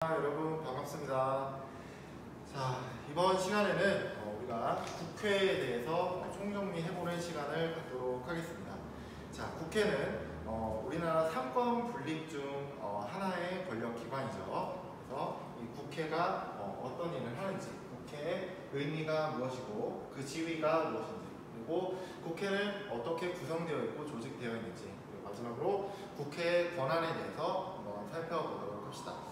여러분 반갑습니다. 자, 이번 시간에는 우리가 국회에 대해서 총정리해보는 시간을 갖도록 하겠습니다. 자, 국회는 우리나라 삼권 분립 중 하나의 권력기관이죠. 그래서 이 국회가 어떤 일을 하는지, 국회의 의미가 무엇이고 그 지위가 무엇인지, 그리고 국회는 어떻게 구성되어 있고 조직되어 있는지, 그리고 마지막으로 국회의 권한에 대해서 한번 살펴보도록 합시다.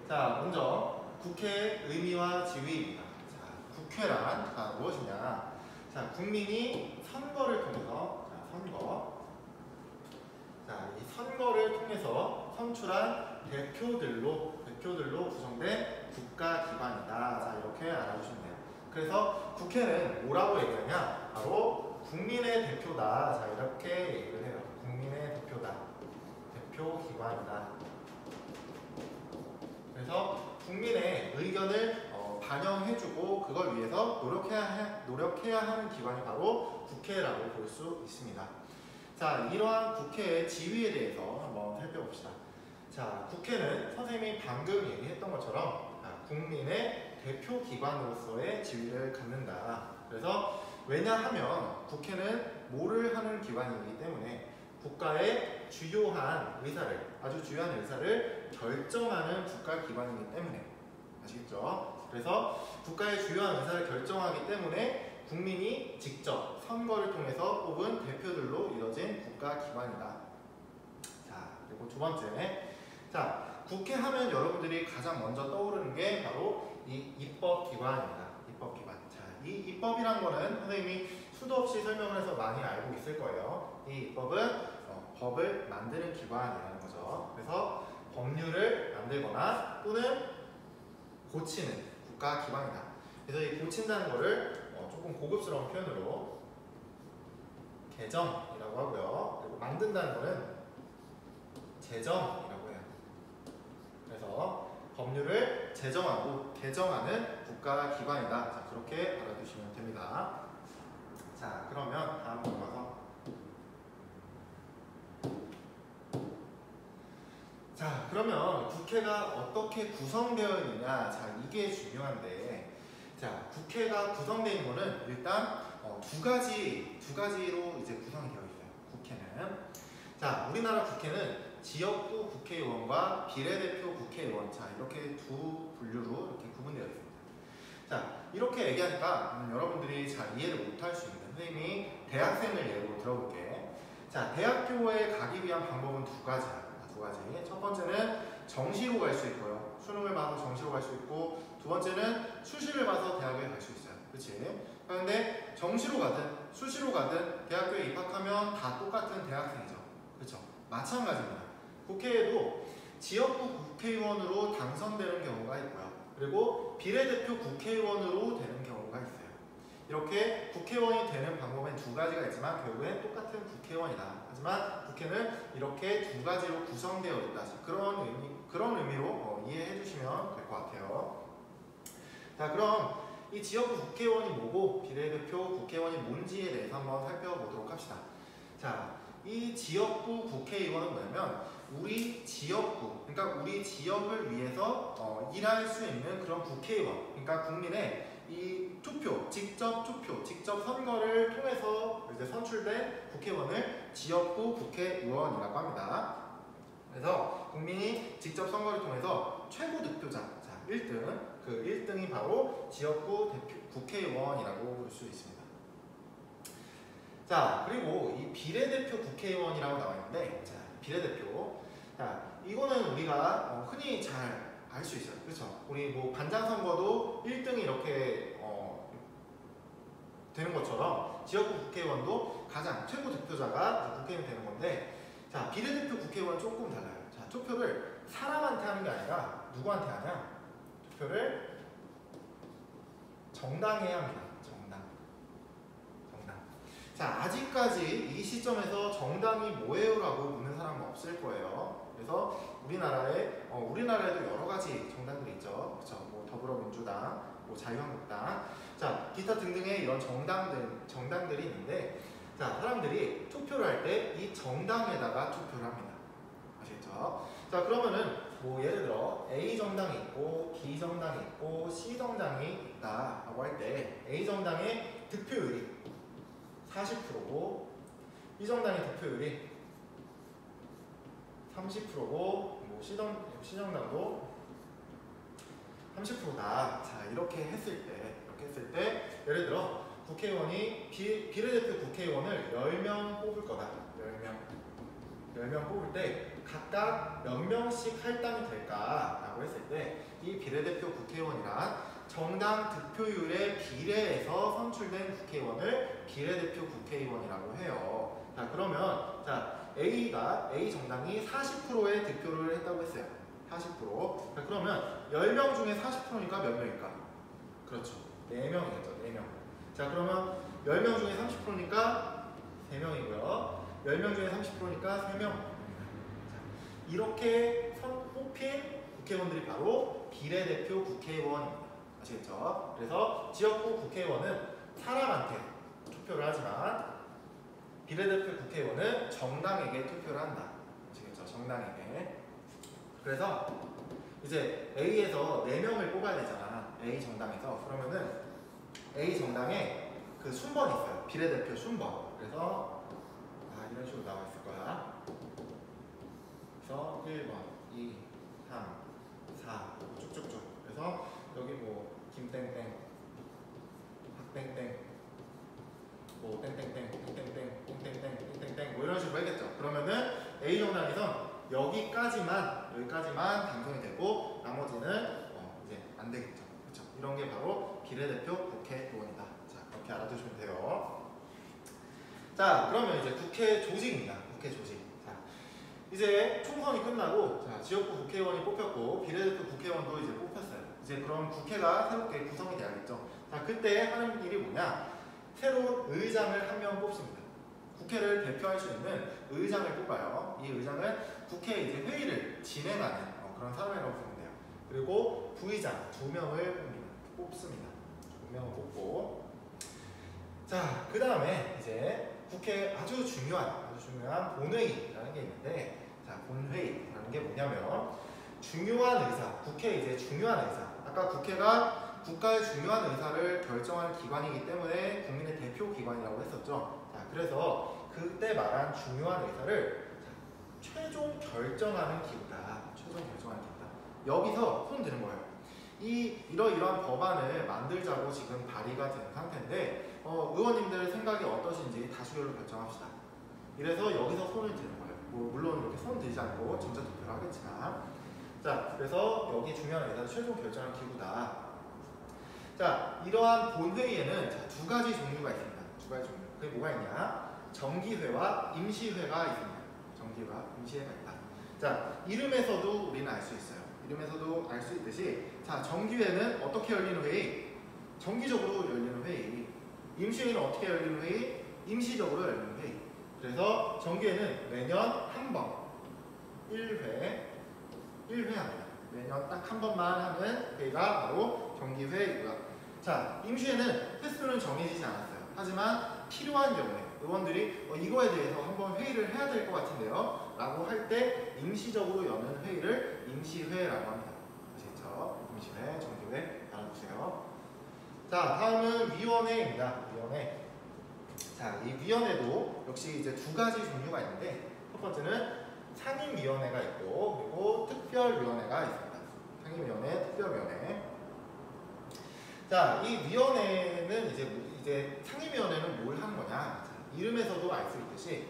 자, 먼저 국회의 의미와 지위입니다. 자, 국회란 무엇이냐? 자, 국민이 선거를 통해서 이 선거를 통해서 선출한 대표들로 구성된 국가기관이다. 자, 이렇게 알아주시면 돼요. 그래서 국회는 뭐라고 얘기하냐? 바로 국민의 대표다. 자, 이렇게 얘기를 해요. 국민의 대표다. 대표기관이다. 그래서 국민의 의견을 반영해주고 그걸 위해서 노력해야 하는 기관이 바로 국회라고 볼 수 있습니다. 자, 이러한 국회의 지위에 대해서 한번 살펴봅시다. 자, 국회는 선생님이 방금 얘기했던 것처럼 국민의 대표기관으로서의 지위를 갖는다. 그래서 왜냐하면 국회는 뭐를 하는 기관이기 때문에 국가의 아주 주요한 의사를 결정하는 국가기관이기 때문에, 아시겠죠? 그래서 국가의 주요한 의사를 결정하기 때문에 국민이 직접 선거를 통해서 뽑은 대표들로 이뤄진 국가기관이다. 자, 그리고 두 번째, 자, 국회 하면 여러분들이 가장 먼저 떠오르는 게 바로 이 입법기관입니다. 입법기관. 자, 이 입법이란 거는 선생님이 수도 없이 설명을 해서 많이 알고 있을 거예요. 이 입법은 법을 만드는 기관이라는 거죠. 그래서 법률을 만들거나 또는 고치는 국가기관이다. 그래서 이 고친다는 거를 조금 고급스러운 표현으로 개정이라고 하고요. 그리고 만든다는 거는 제정이라고 해요. 그래서 법률을 제정하고 개정하는 국가기관이다. 자, 그렇게 알아두시면 됩니다. 자, 그러면 다음 넘어가서 자, 그러면 국회가 어떻게 구성되어 있느냐? 자, 이게 중요한데, 자, 국회가 구성되어 있는 거는 일단 두 가지로 이제 구성되어 있어요. 국회는. 자, 우리나라 국회는 지역구 국회의원과 비례대표 국회의원, 자, 이렇게 두 분류로 이렇게 구분되어 있습니다. 자, 이렇게 얘기하니까 여러분들이 잘 이해를 못할 수 있는, 선생님이 대학생을 예로 들어볼게. 자, 대학교에 가기 위한 방법은 두 가지야. 두 가지. 첫 번째는 정시로 갈 수 있고요. 수능을 봐서 정시로 갈 수 있고, 두 번째는 수시를 봐서 대학에 갈 수 있어요. 그렇지? 그런데 정시로 가든 수시로 가든 대학교에 입학하면 다 똑같은 대학생이죠. 그렇죠? 마찬가지입니다. 국회에도 지역구 국회의원으로 당선되는 경우가 있고요. 그리고 비례대표 국회의원으로 되는 경우가 있어요. 이렇게 국회의원이 되는 방법은 두 가지가 있지만 결국엔 똑같은 국회의원이다. 하지만 국회는 이렇게 두 가지로 구성되어 있다. 그런 의미로 이해해 주시면 될 것 같아요. 자, 그럼 이 지역구 국회의원이 뭐고 비례대표 국회의원이 뭔지에 대해서 한번 살펴보도록 합시다. 자, 이 지역구 국회의원은 뭐냐면 우리 지역구, 그러니까 우리 지역을 위해서 일할 수 있는 그런 국회의원, 그러니까 국민의 이 직접 선거를 통해서 이제 선출된 국회의원을 지역구 국회의원이라고 합니다. 그래서 국민이 직접 선거를 통해서 최고 득표자, 자, 1등, 그 1등이 바로 지역구 국회의원이라고 볼 수 있습니다. 자, 그리고 이 비례대표 국회의원이라고 나와 있는데, 자, 비례대표. 자, 이거는 우리가 흔히 잘 알 수 있어요. 그렇죠? 우리 뭐 반장 선거도 1등이 이렇게 되는 것처럼 지역구 국회의원도 가장 최고 득표자가 국회의원이 되는 건데, 자, 비례대표 국회의원은 조금 달라요. 자, 투표를 사람한테 하는 게 아니라 누구한테 하냐? 투표를 정당에 합니다. 정당. 자, 아직까지 이 시점에서 정당이 뭐예요? 라고 묻는 사람은 없을 거예요. 그래서 우리나라에도 여러 가지 정당들이 있죠. 그렇죠? 뭐 더불어민주당, 뭐 자유한국당, 자, 기타 등등의 이런 정당들이 있는데, 자, 사람들이 투표를 할 때 이 정당에다가 투표를 합니다. 아시겠죠? 자, 그러면은 뭐 예를 들어 A 정당이 있고 B 정당이 있고 C 정당이 있다라고 할 때 A 정당의 득표율이 40%고 B 정당의 득표율이 30%고 뭐 C 정당도 30%다. 자, 이렇게 했을 때 예를 들어 국회의원이 비례대표 국회의원을 10명 뽑을 거다. 10명 뽑을 때 각각 몇 명씩 할당이 될까라고 했을 때 이 비례대표 국회의원이란 정당 득표율의 비례에서 선출된 국회의원을 비례대표 국회의원이라고 해요. 자, 그러면 A 정당이 40%의 득표를 했다고 했어요. 40%. 자, 그러면 10명 중에 40%니까 몇 명일까? 그렇죠. 4명이겠죠. 4명. 자, 그러면 10명 중에 30%니까 3명이고요. 10명 중에 30%니까 3명. 이렇게 뽑힌 국회의원들이 바로 비례대표 국회의원입니다. 아시겠죠? 그래서 지역구 국회의원은 사람한테 투표를 하지만 비례대표 국회의원은 정당에게 투표를 한다. 아시겠죠? 정당에게. 그래서 이제 A에서 4명을 뽑아야 되잖아. A 정당에서. 그러면은 A 정당에 그 순번이 있어요. 비례대표 순번. 그래서 이런 식으로 나와 있을 거야. 그래서 1번, 2, 3, 4 쭉쭉쭉. 그래서 여기 뭐 김땡땡, 박땡땡, 뭐 땡땡땡, 땡땡땡, 땡땡땡, 땡땡땡 뭐 이런 식으로 하겠죠. 그러면은 A 정당에선 여기까지만 당선이 되고 나머지는 이제 안 되겠죠. 그렇죠? 이런 게 바로 비례대표 국회의원이다. 자, 그렇게 알아두시면 돼요. 자, 그러면 이제 국회 조직입니다. 국회 조직. 자, 이제 총선이 끝나고 지역구 국회의원이 뽑혔고 비례대표 국회의원도 이제 뽑혔어요. 이제 그럼 국회가 새롭게 구성이 돼야겠죠. 자, 그때 하는 일이 뭐냐? 새로운 의장을 한 명 뽑습니다. 국회를 대표할 수 있는 의장을 뽑아요. 이 의장은 국회 이제 회의를 진행하는 그런 사람이라고 보면 돼요. 그리고 부의장 2명을 뽑습니다. 2명을 뽑고, 자, 그 다음에 이제 국회 아주 중요한 본회의라는 게 있는데, 자, 본회의라는 게 뭐냐면 중요한 의사, 국회 이제 중요한 의사. 아까 국회가 국가의 중요한 의사를 결정하는 기관이기 때문에 국민의 대표 기관이라고 했었죠. 자, 그래서 그때 말한 중요한 의사를 최종 결정하는 기구다. 최종 결정하는 기구다. 여기서 손 드는 거예요. 이러이러한 법안을 만들자고 지금 발의가 된 상태인데 의원님들 생각이 어떠신지 다수결로 결정합시다. 이래서 여기서 손을 드는 거예요. 뭐 물론 이렇게 손 들지 않고 전자투표를 하겠지만, 자, 그래서 여기 중요한 의사를 최종 결정하는 기구다. 자, 이러한 본회의에는 2가지 종류가 있습니다. 2가지 종류. 그게 뭐가 있냐? 정기회와 임시회가 있습니다. 정기회와 임시회가 있다. 자, 이름에서도 우리는 알 수 있어요. 이름에서도 알 수 있듯이, 자, 정기회는 어떻게 열리는 회의? 정기적으로 열리는 회의. 임시회는 어떻게 열리는 회의? 임시적으로 열리는 회의. 그래서 정기회는 매년 한 번, 1회 합니다. 매년 딱 한 번만 하는 회의가 바로 정기회이고요. 자, 임시회는 횟수는 정해지지 않았어요. 하지만 필요한 경우에 의원들이 이거에 대해서 한번 회의를 해야 될 것 같은데요 라고 할 때 임시적으로 여는 회의를 임시회라고 합니다. 아시겠죠? 임시회, 정기회 알아두세요. 자, 다음은 위원회입니다. 위원회. 자, 이 위원회도 역시 이제 2가지 종류가 있는데, 첫 번째는 상임위원회가 있고, 그리고 특별위원회가 있습니다. 상임위원회, 특별위원회. 자, 이 위원회는 이제 상임위원회는 뭘 하는 거냐? 자, 이름에서도 알 수 있듯이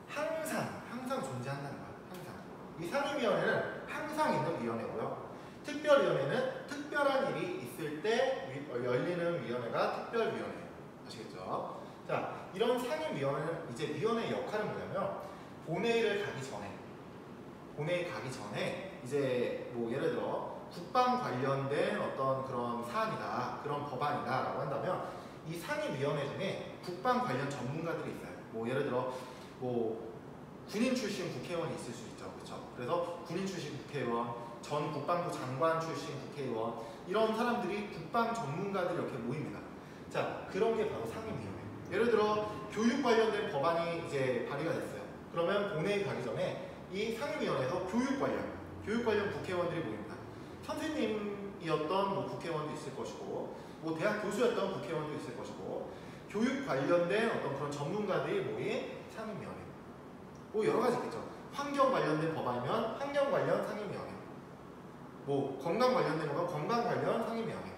항상 존재한다는 거야. 항상. 이 상임위원회는 항상 있는 위원회고요. 특별위원회는 특별한 일이 있을 때 열리는 위원회가 특별위원회예요. 아시겠죠? 자, 이런 상임위원회는 이제 위원회의 역할은 뭐냐면 본회의 가기 전에 이제 뭐 예를 들어 국방 관련된 어떤 그런 사안이다, 그런 법안이다 라고 한다면 이 상임위원회 중에 국방 관련 전문가들이 있어요. 뭐 예를 들어 뭐 군인 출신 국회의원이 있을 수 있죠. 그렇죠? 그래서 군인 출신 국회의원, 전 국방부 장관 출신 국회의원, 이런 사람들이 국방 전문가들이 이렇게 모입니다. 자, 그런 게 바로 상임위원회. 예를 들어 교육 관련된 법안이 이제 발의가 됐어요. 그러면 본회의 가기 전에 이 상임위원회에서 교육 관련 국회의원들이 모입니다. 선생님이었던 뭐 국회의원도 있을 것이고, 뭐 대학 교수였던 국회의원도 있을 것이고, 교육 관련된 어떤 그런 전문가들이 모인 상임위원회. 뭐 여러 가지 있겠죠. 환경 관련된 법안이면 환경 관련 상임위원회. 뭐 건강 관련된 거면 건강 관련 상임위원회.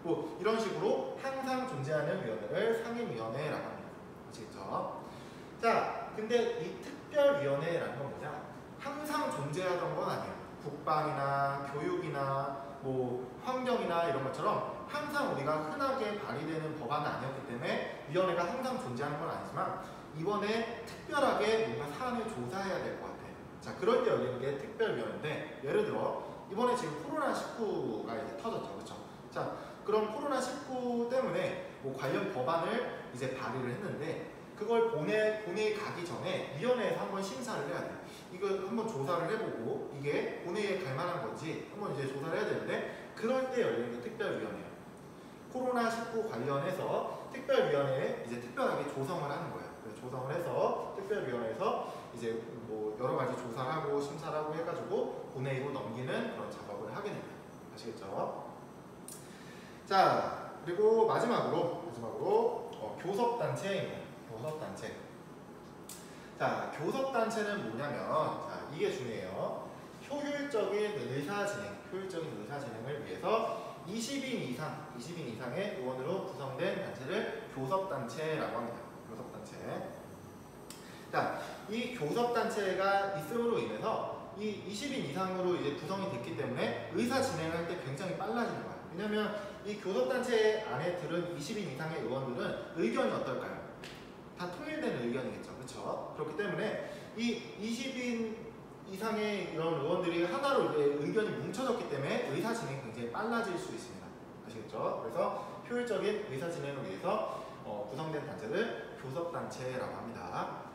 뭐 이런 식으로 항상 존재하는 위원회를 상임위원회라고 합니다. 아시겠죠? 자, 근데 이 특별위원회라는 건 뭐냐? 항상 존재하던 건 아니에요. 국방이나 교육이나 뭐 환경이나 이런 것처럼 항상 우리가 흔하게 발의되는 법안은 아니었기 때문에 위원회가 항상 존재하는 건 아니지만 이번에 특별하게 뭔가 사안을 조사해야 될 것 같아요. 자, 그럴 때 열리는 게 특별위원회인데, 예를 들어 이번에 지금 코로나19가 이제 터졌죠, 그렇죠? 자, 그럼 코로나19 때문에 뭐 관련 법안을 이제 발의를 했는데 그걸 본회의 가기 전에 위원회에서 한번 심사를 해야 돼요. 이거 한번 조사를 해보고 이게 본회의에 갈 만한 건지 한번 이제 조사를 해야 되는데, 그럴 때 열리는 게 특별위원회예요. 코로나19 관련해서 특별위원회에 이제 특별하게 조성을 하는 거예요. 그래서 조성을 해서 특별위원회에서 이제 뭐 여러 가지 조사를 하고 심사를 하고 해가지고 본회의로 넘기는 그런 작업을 하게 됩니다. 아시겠죠? 자, 그리고 마지막으로 교섭단체입니다. 교섭단체. 자, 교섭단체는 뭐냐면, 자, 이게 중요해요. 효율적인 의사진행을 위해서 20인 이상의 의원으로 구성된 단체를 교섭단체라고 합니다. 교섭단체. 자, 이 교섭단체가 있음으로 인해서 이 20인 이상으로 이제 구성이 됐기 때문에 의사 진행을 할 때 굉장히 빨라지는 거예요. 왜냐면 이 교섭단체 안에 들은 20인 이상의 의원들은 의견이 어떨까요? 다 통일되는 의견이겠죠. 그렇죠? 그렇기 때문에 이 20인 이상의 이런 의원들이 하나로 이제 의견이 뭉쳐졌기 때문에 의사 진행이 굉장히 빨라질 수 있습니다. 아시겠죠? 그래서 효율적인 의사 진행을 위해서 구성된 단체를 교섭단체라고 합니다.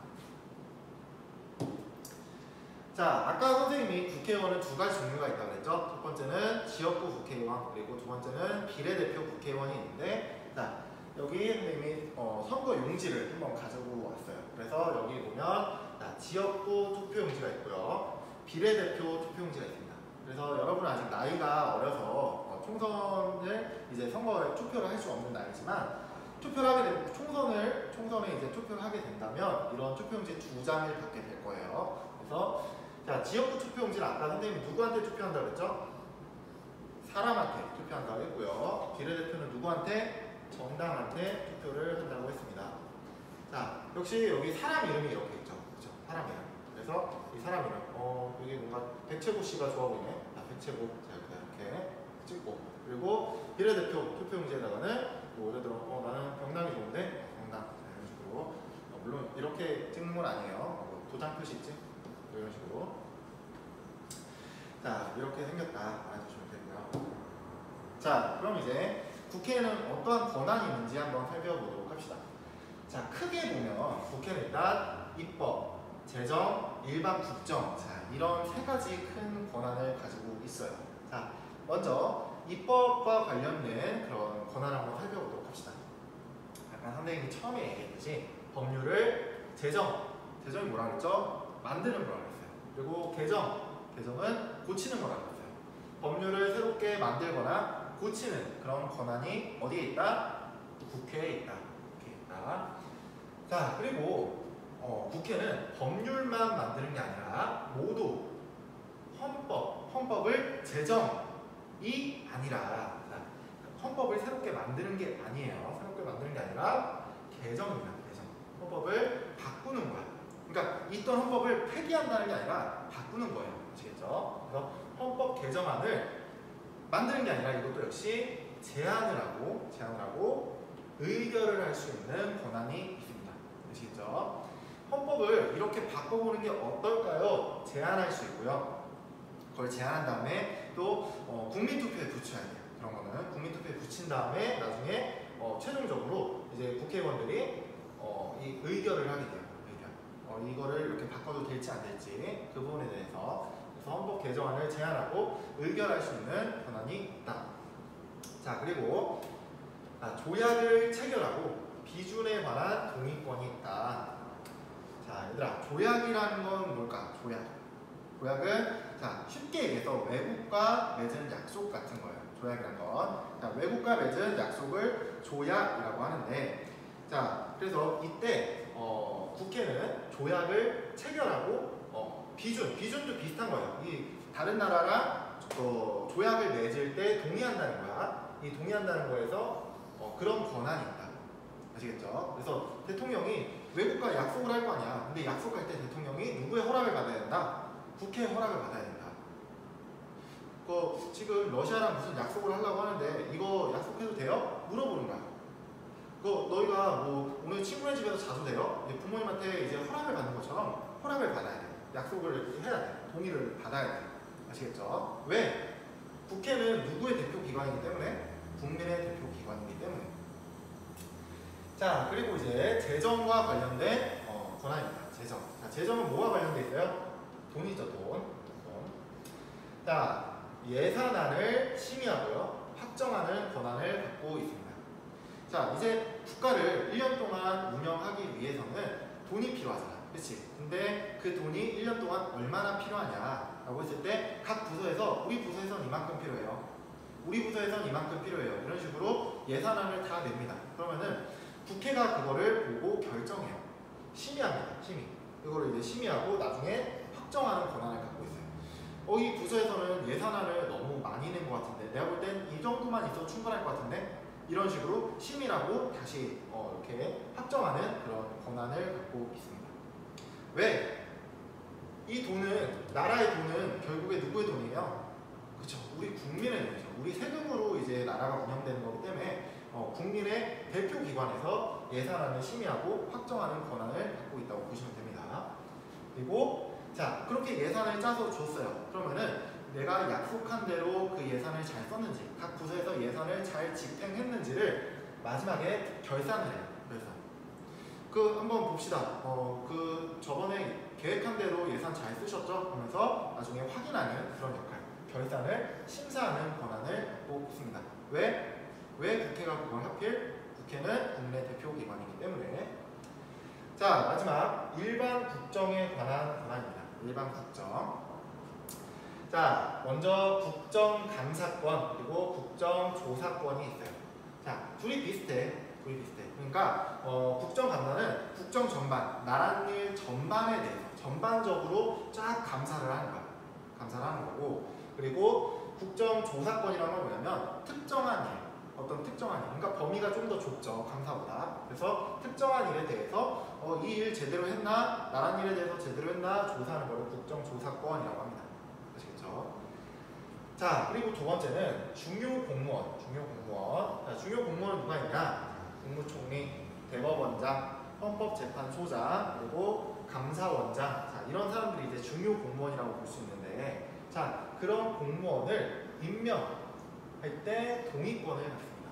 자, 아까 선생님이 국회의원은 두 가지 종류가 있다고 그랬죠? 첫 번째는 지역구 국회의원, 그리고 두 번째는 비례대표 국회의원이 있는데, 자, 여기 선생님이 선거 용지를 한번 가지고 왔어요. 그래서 여기 보면 자, 지역구 투표용지가 있고요, 비례대표 투표용지가 있습니다. 그래서 여러분은 아직 나이가 어려서 총선을 이제 선거에 투표를 할 수 없는 나이지만, 투표를 하게 되면 총선에 이제 투표를 하게 된다면 이런 투표용지 2장을 받게 될 거예요. 그래서 자, 지역구 투표용지는 아까 선생님이 누구한테 투표한다고 그랬죠? 사람한테 투표한다고 했고요. 비례대표는 누구한테? 정당한테 투표를 한다고 했습니다. 자, 역시 여기 사람 이름이 이렇게 있죠. 그렇죠? 사람 이름. 그래서 이 사람 이름, 여기 뭔가 백채구 씨가 좋아 보이네. 백채구. 자, 이렇게 찍고, 그리고 비례대표 투표용지에다가는 뭐 예를 들어 나는 병남이 좋은데 병남. 자, 이런 식으로. 물론 이렇게 찍는 건 아니에요. 도장 표시 있지? 이런 식으로. 자, 이렇게 생겼다 알아주시면 되고요. 자, 그럼 이제 국회에는 어떠한 권한이 있는지 한번 살펴보도록 합시다. 자, 크게 보면 국회는 일단 입법, 재정, 일반 국정, 자, 이런 세 가지 큰 권한을 가지고 있어요. 자, 먼저 입법과 관련된 그런 권한을 한번 살펴보도록 합시다. 아까 선생님이 처음에 얘기했듯이 법률을 재정이 뭐라 그랬죠? 만드는 거라 그랬어요. 그리고 개정은 고치는 거라 그랬어요. 법률을 새롭게 만들거나 고치는 그런 권한이 어디에 있다? 국회에 있다. 자, 그리고 국회는 법률만 만드는 게 아니라 모두 헌법을 제정이 아니라, 헌법을 새롭게 만드는 게 아니에요. 새롭게 만드는 게 아니라 개정입니다. 개정. 헌법을 바꾸는 거야. 그러니까 있던 헌법을 폐기한다는 게 아니라 바꾸는 거예요. 아시겠죠? 그래서 헌법 개정안을 만드는 게 아니라 이것도 역시 제안을 하고 의결을 할 수 있는 권한이 있습니다. 아시겠죠? 헌법을 이렇게 바꿔보는 게 어떨까요? 제안할 수 있고요. 그걸 제안한 다음에 또 국민투표에 붙여야 돼요. 그런 거는 국민투표에 붙인 다음에 나중에 최종적으로 이제 국회의원들이 이 의결을 하게 돼요. 이거를 이렇게 바꿔도 될지 안 될지 그 부분에 대해서. 그래서 헌법 개정안을 제안하고 의결할 수 있는 권한이 있다. 자, 그리고 조약을 체결하고 비준에 관한 동의권이 있다. 자, 자, 얘들아, 조약이라는 건 뭘까? 조약. 조약은 자, 쉽게 얘기해서 외국과 맺은 약속 같은 거예요. 조약이란 건. 자, 외국과 맺은 약속을 조약이라고 하는데, 자, 그래서 이때 국회는 조약을 체결하고 비준도 비슷한 거예요. 이 다른 나라랑 조약을 맺을 때 동의한다는 거야. 이 동의한다는 거에서 그런 권한이 있다. 아시겠죠? 그래서 대통령이 외국과 약속을 할 거 아니야. 근데 약속할 때 대통령이 누구의 허락을 받아야 된다? 국회의 허락을 받아야 된다. 지금 러시아랑 무슨 약속을 하려고 하는데 이거 약속해도 돼요? 물어보는 거야. 너희가 뭐 오늘 친구네 집에서 자도 돼요? 부모님한테 이제 허락을 받는 것처럼 허락을 받아야 돼. 약속을 해야 돼. 동의를 받아야 돼. 아시겠죠? 왜? 국회는 누구의 대표 기관이기 때문에? 국민의 대표 기관이기 때문에. 자, 그리고 이제 재정과 관련된 권한입니다. 재정. 자, 재정은 뭐와 관련돼 있어요? 돈이죠, 돈. 자, 예산안을 심의하고요. 확정하는 권한을 갖고 있습니다. 자, 이제 국가를 1년 동안 운영하기 위해서는 돈이 필요하잖아. 그치? 근데 그 돈이 1년 동안 얼마나 필요하냐라고 했을 때 각 부서에서 우리 부서에선 이만큼 필요해요. 우리 부서에선 이만큼 필요해요. 이런 식으로 예산안을 다 냅니다. 그러면은 국회가 그거를 보고 결정해요. 심의합니다. 심의. 이거를 이제 심의하고 나중에 확정하는 권한을 갖고 있어요. 이 부서에서는 예산안을 너무 많이 낸 것 같은데 내가 볼 땐 이 정도만 있어도 충분할 것 같은데 이런 식으로 심의라고 다시 이렇게 확정하는 그런 권한을 갖고 있습니다. 왜? 이 돈은 나라의 돈은 결국에 누구의 돈이에요? 그렇죠. 우리 국민의 돈이죠. 우리 세금으로 이제 나라가 운영되는 거기 때문에 국민의 대표 기관에서 예산안을 심의하고 확정하는 권한을 갖고 있다고 보시면 됩니다. 그리고 자, 그렇게 예산을 짜서 줬어요. 그러면은 내가 약속한 대로 그 예산을 잘 썼는지, 각 부서에서 예산을 잘 집행했는지를 마지막에 결산을 해요. 결산. 한번 봅시다. 저번에 계획한 대로 예산 잘 쓰셨죠? 하면서 나중에 확인하는 그런 역할. 결산을 심사하는 권한을 꼭 있습니다. 왜? 왜 국회가 그걸 하필? 국회는 국민의 대표 기관이기 때문에. 자, 마지막 일반 국정에 관한 권한입니다. 일반 국정. 자, 먼저 국정감사권 그리고 국정조사권이 있어요. 자, 둘이 비슷해. 그러니까 국정감사는 국정 전반, 나랏일 전반에 대해서 전반적으로 쫙 감사를 하는 거야. 감사를 하는 거고, 그리고 국정조사권이라는 건 뭐냐면 특정한 일, 어떤 특정한 일, 그러니까 범위가 좀 더 좁죠, 감사보다. 그래서 특정한 일에 대해서 이 일 제대로 했나, 나랏일에 대해서 제대로 했나 조사하는 거를 국정조사권이라고 합니다. 아시겠죠? 자, 그리고 두 번째는 중요 공무원. 자, 중요 공무원은 누가 있냐? 국무총리, 대법원장, 헌법재판소장, 그리고 감사원장. 자, 이런 사람들이 이제 중요 공무원이라고 볼 수 있는데, 자, 그런 공무원을 임명할 때 동의권을 갖습니다.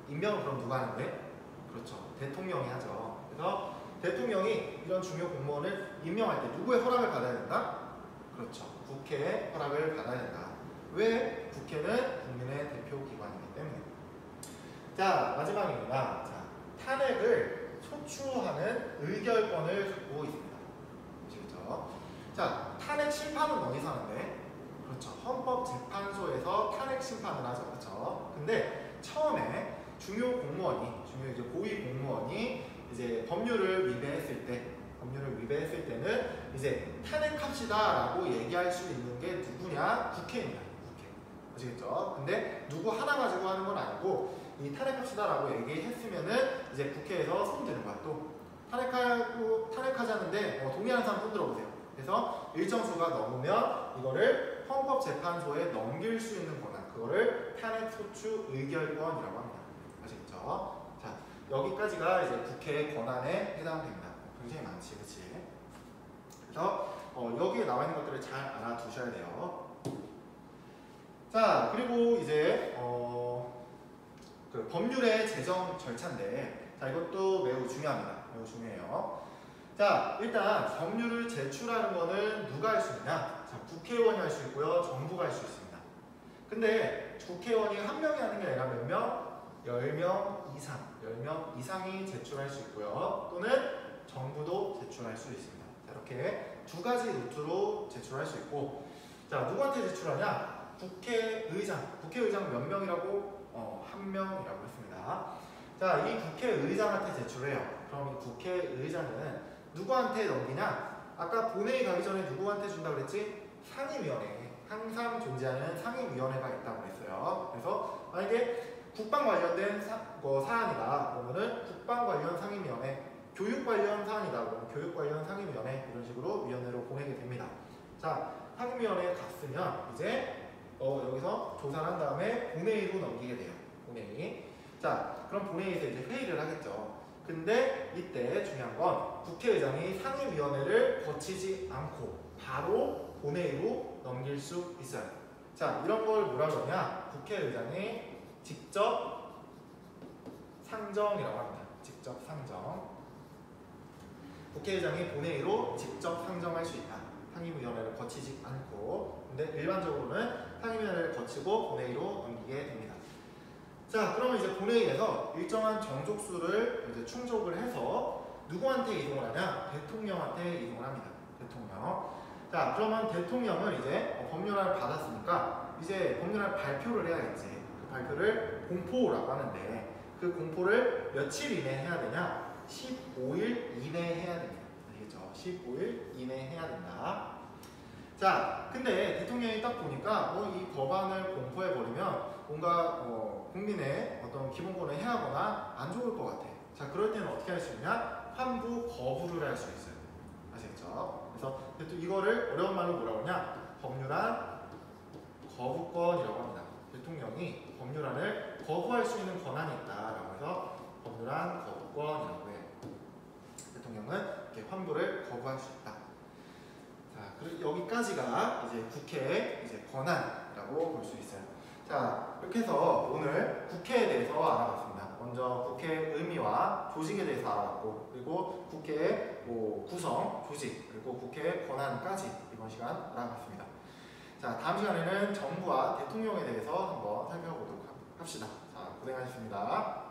임명은 그럼 누가 하는데? 그렇죠. 대통령이 하죠. 그래서 대통령이 이런 중요 공무원을 임명할 때 누구의 허락을 받아야 된다? 그렇죠. 국회의 허락을 받아야 된다. 왜? 국회는 국민의 대표 기관이기 때문에. 자, 마지막입니다. 자, 탄핵을 소추하는 의결권을 갖고 있습니다. 아시겠죠? 자, 탄핵 심판은 어디서 하는데? 그렇죠. 헌법재판소에서 탄핵 심판을 하죠. 그렇죠? 근데 처음에 중요 이제 고위 공무원이 이제 법률을 위배했을 때는 이제 탄핵합시다라고 얘기할 수 있는 게 누구냐? 국회입니다. 국회. 아시겠죠? 근데 누구 하나 가지고 하는 건 아니고 이 탄핵합시다라고 얘기했으면은 이제 국회에서 손 드는 거야. 또 탄핵하자는데 동의하는 사람 손 들어보세요. 그래서 일정 수가 넘으면 이거를 헌법재판소에 넘길 수 있는 권한, 그거를 탄핵소추 의결권이라고 합니다. 아시겠죠? 자, 여기까지가 이제 국회의 권한에 해당됩니다. 굉장히 많지, 그렇지? 그래서 여기에 나와 있는 것들을 잘 알아두셔야 돼요. 자, 그리고 이제 그 법률의 제정 절차인데, 자, 이것도 매우 중요합니다. 매우 중요해요. 자, 일단 법률을 제출하는 거는 누가 할 수 있냐? 자, 국회의원이 할 수 있고요, 정부가 할 수 있습니다. 근데 국회의원이 한 명이 하는 게 아니라 몇 명? 10명 이상이 제출할 수 있고요. 또는 정부도 제출할 수 있습니다. 자, 이렇게 두 가지 루트로 제출할 수 있고, 자, 누구한테 제출하냐? 국회의장 몇 명이라고? 한 명이라고 했습니다. 자, 이 국회의장한테 제출해요. 그럼 이 국회의장은 누구한테 넘기냐? 아까 본회의 가기 전에 누구한테 준다고 그랬지? 상임위원회. 항상 존재하는 상임위원회가 있다고 했어요. 그래서 만약에 국방 관련된 사안이다 그러면은 국방 관련 상임위원회, 교육 관련 사안이다 그러면 교육 관련 상임위원회, 이런 식으로 위원회로 보내게 됩니다. 자, 상임위원회에 갔으면 이제 여기서 조사를 한 다음에 본회의로 넘기게 돼요. 본회의. 자, 그럼 본회의에서 이제 회의를 하겠죠. 근데 이때 중요한 건 국회의장이 상임위원회를 거치지 않고 바로 본회의로 넘길 수 있어요. 자, 이런 걸 뭐라 그러냐? 국회의장이 직접 상정이라고 합니다. 직접 상정. 국회의장이 본회의로 직접 상정할 수 있다. 상임위원회를 거치지 않고. 근데 일반적으로는 상임위원회를 거치고 본회의로 넘기게 됩니다. 자, 그러면 이제 본회의에서 일정한 정족수를 이제 충족을 해서 누구한테 이동을 하냐? 대통령한테 이동을 합니다. 대통령. 자, 그러면 대통령은 이제 법률안을 받았으니까 이제 법률안 발표를 해야겠지. 그 발표를 공포라고 하는데 그 공포를 며칠 이내에 해야 되냐? 15일 이내에 해야 됩니다. 아시겠죠? 15일 이내에 해야 된다. 자, 근데 대통령이 딱 보니까 이 법안을 공포해버리면 뭔가 국민의 어떤 기본권을 해하거나 안 좋을 것 같아. 자, 그럴 때는 어떻게 할 수 있냐? 환부 거부를 할 수 있어요. 아시겠죠? 그래서 이거를 어려운 말로 뭐라고 하냐? 법률안 거부권이라고 합니다. 대통령이 법률안을 거부할 수 있는 권한이 있다라고 해서 법률안 거부권이라고 해요. 대통령은 이렇게 환부를 거부할 수 있다. 자, 그리고 여기까지가 이제 국회의 이제 권한이라고 볼 수 있어요. 자, 이렇게 해서 오늘 국회에 대해서 알아봤습니다. 먼저 국회의 의미와 조직에 대해서 알아봤고, 그리고 국회의 구성, 조직, 그리고 국회의 권한까지 이번 시간 알아봤습니다. 자, 다음 시간에는 정부와 대통령에 대해서 한번 살펴보도록 합시다. 자, 고생하셨습니다.